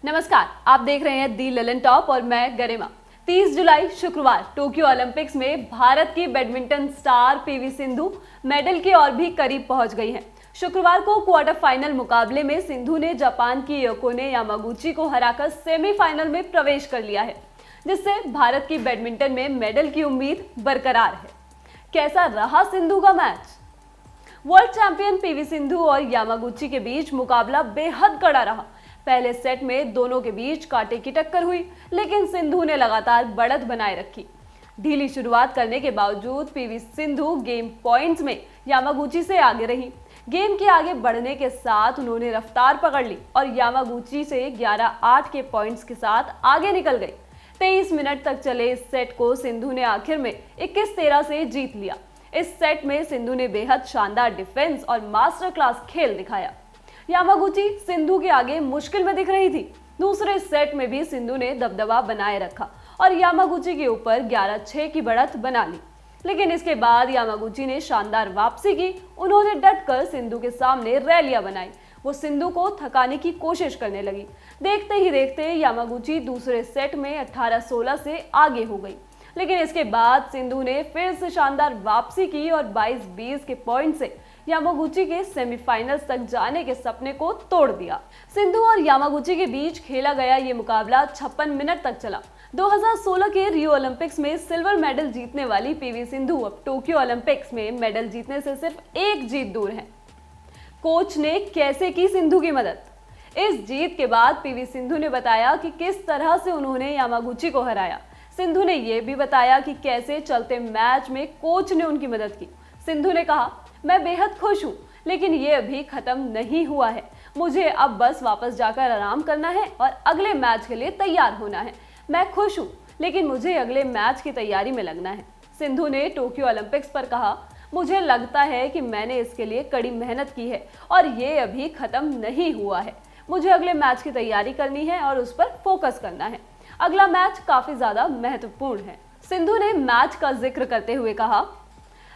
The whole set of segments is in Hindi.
नमस्कार, आप देख रहे हैं दी ललन टॉप और मैं गरिमा। 30 जुलाई शुक्रवार टोक्यो ओलंपिक्स में भारत की badminton star PV Sindhu medal के और भी करीब पहुंच गई हैं। शुक्रवार को क्वार्टर फाइनल मुकाबले में सिंधु ने जापान की योकोने यामागुची को हराकर सेमीफाइनल में प्रवेश कर लिया है, जिससे भारत की बैडमिंटन में मेडल की उम्मीद बरकरार है। कैसा रहा सिंधु का match? World champion PV Sindhu और यामागुची के बीच मुकाबला बेहद कड़ा रहा। पहले सेट में दोनों के बीच कांटे की टक्कर हुई, लेकिन सिंधु ने लगातार बढ़त बनाए रखी। ढीली शुरुआत करने के बावजूद पीवी सिंधु गेम पॉइंट्स में यामागुची से आगे रही। गेम के आगे बढ़ने के साथ उन्होंने रफ्तार पकड़ ली और यामागुची से 11-8 के पॉइंट्स के साथ आगे निकल गई। 23 मिनट तक चले इस सेट को सिंधु ने आखिर में 21-13 से जीत लिया। इस सेट में सिंधु ने बेहद शानदार डिफेंस और मास्टर क्लास खेल दिखाया। यामागुची सिंधु के आगे मुश्किल में दिख रही थी। दूसरे सेट में भी सिंधु ने दबदबा बनाए रखा और यामागुची के ऊपर 11-6 की बढ़त बना ली, लेकिन इसके बाद यामागुची ने शानदार वापसी की। उन्होंने डटकर सिंधु के सामने रैलियां बनाई। वो सिंधु को थकाने की कोशिश करने लगी। देखते ही देखते यामागुची दूसरे सेट में 18-16 से आगे हो गई, लेकिन इसके बाद सिंधु ने फिर से शानदार वापसी की और 22-20 के पॉइंट से यामागुची के सेमीफाइनल्स तक जाने के सपने को तोड़ दिया। सिंधु और यामागुची के बीच खेला गया ये मुकाबला 56 मिनट तक चला। 2016 के रियो ओलंपिक्स में सिल्वर मेडल जीतने वाली पीवी सिंधु अब टोक्यो ओलंपिक्स में मेडल जीतने से सिर्फ एक जीत दूर है। कोच ने कैसे की सिंधु की मदद? इस जीत के बाद पीवी सिंधु ने बताया कि किस तरह से उन्होंने यामागुची को हराया। सिंधु ने यह भी बताया कि कैसे चलते मैच में कोच ने उनकी मदद की। सिंधु ने कहा, मैं बेहद खुश हूँ, लेकिन ये अभी खत्म नहीं हुआ है। मुझे अब बस वापस जाकर आराम करना है और अगले मैच के लिए तैयार होना है। मैं खुश हूँ, लेकिन मुझे अगले मैच की तैयारी में लगना है। सिंधु ने टोक्यो ओलंपिक्स पर कहा, मुझे लगता है कि मैंने इसके लिए कड़ी मेहनत की है और ये अभी खत्म नहीं हुआ है। मुझे अगले मैच की तैयारी करनी है और उस पर फोकस करना है। अगला मैच काफी ज्यादा महत्वपूर्ण है। सिंधु ने मैच का जिक्र करते हुए कहा,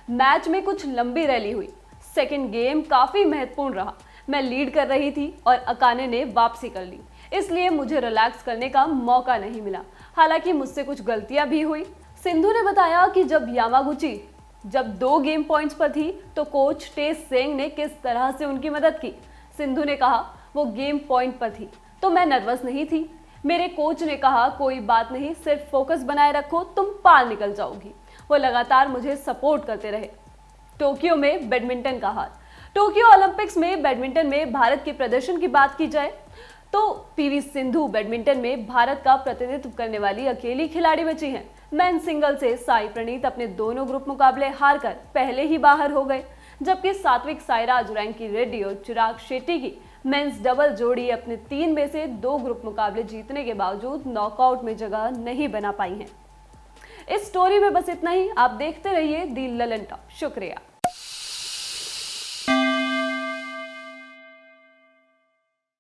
मैच में कुछ लंबी रैली हुई। सेकंड गेम काफी महत्वपूर्ण रहा। मैं लीड कर रही थी और अकाने ने वापसी कर ली, इसलिए मुझे रिलैक्स करने का मौका नहीं मिला। हालांकि मुझसे कुछ गलतियां भी हुई। सिंधु ने बताया कि जब यामागुची 2 गेम पॉइंट्स पर थी तो कोच टे सेंग ने किस तरह से उनकी मदद की। सिंधु ने कहा, वो गेम पॉइंट पर थी तो मैं नर्वस नहीं थी। मेरे कोच ने कहा, कोई बात नहीं, सिर्फ फोकस बनाए रखो, तुम पार निकल जाओगी। वो लगातार मुझे सपोर्ट करते रहे। टोक्यो में बैडमिंटन का हाल। टोक्यो ओलंपिक्स में बैडमिंटन में भारत के प्रदर्शन की बात की जाए तो पीवी सिंधु बैडमिंटन में भारत का प्रतिनिधित्व करने वाली अकेली खिलाड़ी बची हैं। मेन सिंगल से साई प्रणीत अपने दोनों ग्रुप मुकाबले हारकर पहले ही बाहर हो गए, जबकि सात्विक साईराज, रैंकी रेड्डी और चिराग शेट्टी की मेंस डबल जोड़ी अपने 3 में से 2 ग्रुप मुकाबले जीतने के बावजूद नॉकआउट में जगह नहीं बना पाई हैं। इस स्टोरी में बस इतना ही। आप देखते रहिए दी ललन टॉप। शुक्रिया।